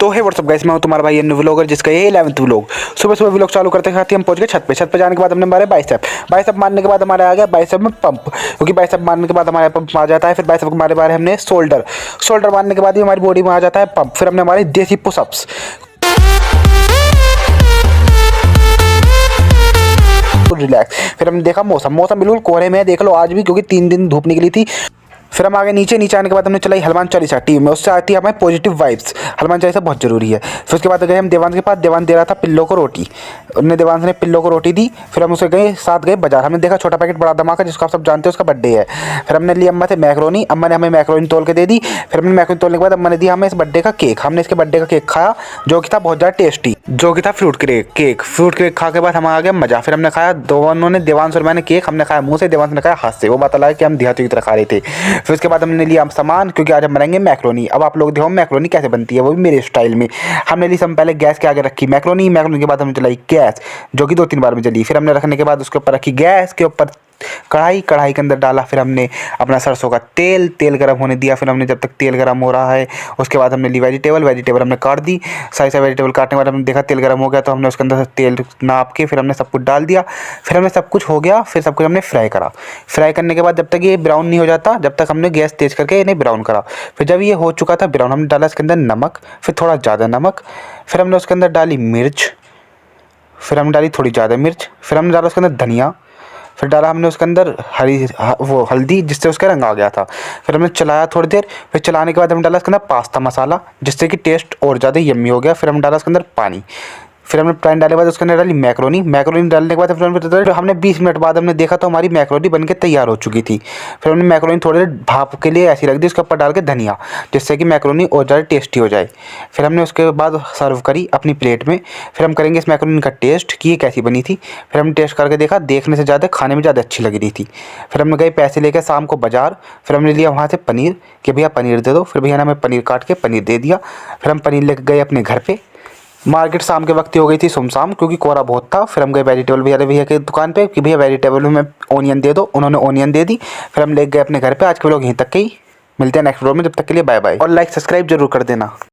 तो हे WhatsApp guys, मैं हूं तुम्हारा भाई अन्नू व्लॉगर, जिसका ये 11th व्लॉग। सुबह सुबह व्लॉग चालू करते खाते हम पहुंच गए छत पे। छत पे जाने के बाद हमने मारे बाइसेप मारने के बाद हमारे आ गया बाइसेप में पंप, क्योंकि बाइसेप मारने के बाद हमारे पंप आ जाता है। फिर बाइसेप के मारे हमने शोल्डर मारने के बाद ही हमारी बॉडी में आ जाता है पंप। फिर हमने हमारे देसी पुशअप्स, रिलैक्स। फिर हमने देखा मौसम बिल्कुल कोहरे में है, देख लो आज भी, क्योंकि 3 दिन धूप निकली थी। फिर हम आगे नीचे आने के बाद हमने चलाई हनुमान चालीसा टीम में, उससे आती है हमें पॉजिटिव वाइब्स। हनुमान चालीसा बहुत जरूरी है। फिर उसके बाद गए हम देवांश के पास। देवांश दे रहा था पिल्लो को रोटी, उन्होंने देवांश ने पिल्लो को रोटी दी। फिर हम उसे साथ गए बाजार। हमने देखा छोटा पैकेट बड़ा धमाका, जिसको आप सब जानते हैं, उसका बर्थडे है। फिर हमने ली अम्मा से मैक्रोनी, अम्मा ने हमें मैक्रोनी तोल के दे दी। फिर हमने मैक्रोनी तोलने के बाद अम्मा ने दिया हमें इस बर्थडे का केक। हमने इसके बर्थडे का केक खाया, जो कि था बहुत ज़्यादा टेस्टी, जो कि था फ्रूट केक खा के बाद हम आ गया मजा। फिर हमने खाया, दोनों ने, देवांश और मैंने केक हमने खाया मुँह से, देवांश ने खाया हाथ से। वो बात अलग है कि हम देहाती की तरह खा रहे थे। फिर उसके बाद हमने लिया सामान, क्योंकि आज हम बनाएंगे मैक्रोनी। अब आप लोग देखो मैक्रोनी कैसे बनती है, वो भी मेरे स्टाइल में। हमने ली सब पहले गैस के आगे रखी मैक्रोनी के बाद हमने चलाई गैस, जो कि 2-3 बार में जली। फिर हमने रखने के बाद उसके ऊपर रखी गैस के ऊपर कढ़ाई के अंदर डाला। फिर हमने अपना सरसों का तेल गर्म होने दिया। फिर हमने जब तक तेल गर्म हो रहा है, उसके बाद हमने ली वेजिटेबल हमने काट दी। सारी वेजिटेबल काटने के बाद हमने देखा तेल गर्म हो गया, तो हमने उसके अंदर से तेल नाप के फिर हमने सब कुछ डाल दिया। फिर हमने सब कुछ हो गया, फिर सब कुछ हमने फ्राई करा। फ्राई करने के बाद जब तक ये ब्राउन नहीं हो जाता, जब तक हमने गैस तेज करके इन्हें ब्राउन करा। फिर जब ये हो चुका था ब्राउन, हमने डाला इसके अंदर नमक, फिर थोड़ा ज़्यादा नमक। फिर हमने उसके अंदर डाली मिर्च, फिर हमने डाली थोड़ी ज़्यादा मिर्च। फिर हमने डाला उसके अंदर धनिया। फिर डाला हमने उसके अंदर हल्दी, जिससे उसका रंग आ गया था। फिर हमने चलाया थोड़ी देर। फिर चलाने के बाद हमने डाला उसके अंदर पास्ता मसाला, जिससे कि टेस्ट और ज़्यादा यम्मी हो गया। फिर हमने डाला उसके अंदर पानी। फिर हमने पानी डालने के बाद उसके अंदर डाली मैक्रोनी डालने के बाद फिर हमने 20 मिनट बाद हमने देखा तो हमारी मैक्रोनी बनके तैयार हो चुकी थी। फिर हमने मैक्रोनी थोड़ी देर भाप के लिए ऐसी रख दी, उसके ऊपर डाल के धनिया, जिससे कि मैक्रोनी और ज़्यादा टेस्टी हो जाए। फिर हमने उसके बाद सर्व करी अपनी प्लेट में। फिर हम करेंगे इस मैक्रोनी का टेस्ट कि ये कैसी बनी थी। फिर हमने टेस्ट करके देखा, देखने से ज़्यादा खाने में ज़्यादा अच्छी लग रही थी। फिर हमने गए पैसे लेकर शाम को बाज़ार। फिर हमने लिया वहाँ से पनीर, कि भैया पनीर दे दो। फिर भैया ने हमें पनीर काट के पनीर दे दिया। फिर हम पनीर लेकर गए अपने घर पे। मार्केट शाम के वक्त हो गई थी सुमसाम, क्योंकि कोहरा बहुत था। फिर हम गए वेजिटेबल भैया की दुकान पे कि भैया वेजिटेबल में ओनियन दे दो। उन्होंने ओनियन दे दी। फिर हम ले गए अपने घर पे। आज के व्लॉग यहीं तक के ही, मिलते हैं नेक्स्ट व्लॉग में। जब तक के लिए बाय बाय, और लाइक सब्सक्राइब जरूर कर देना।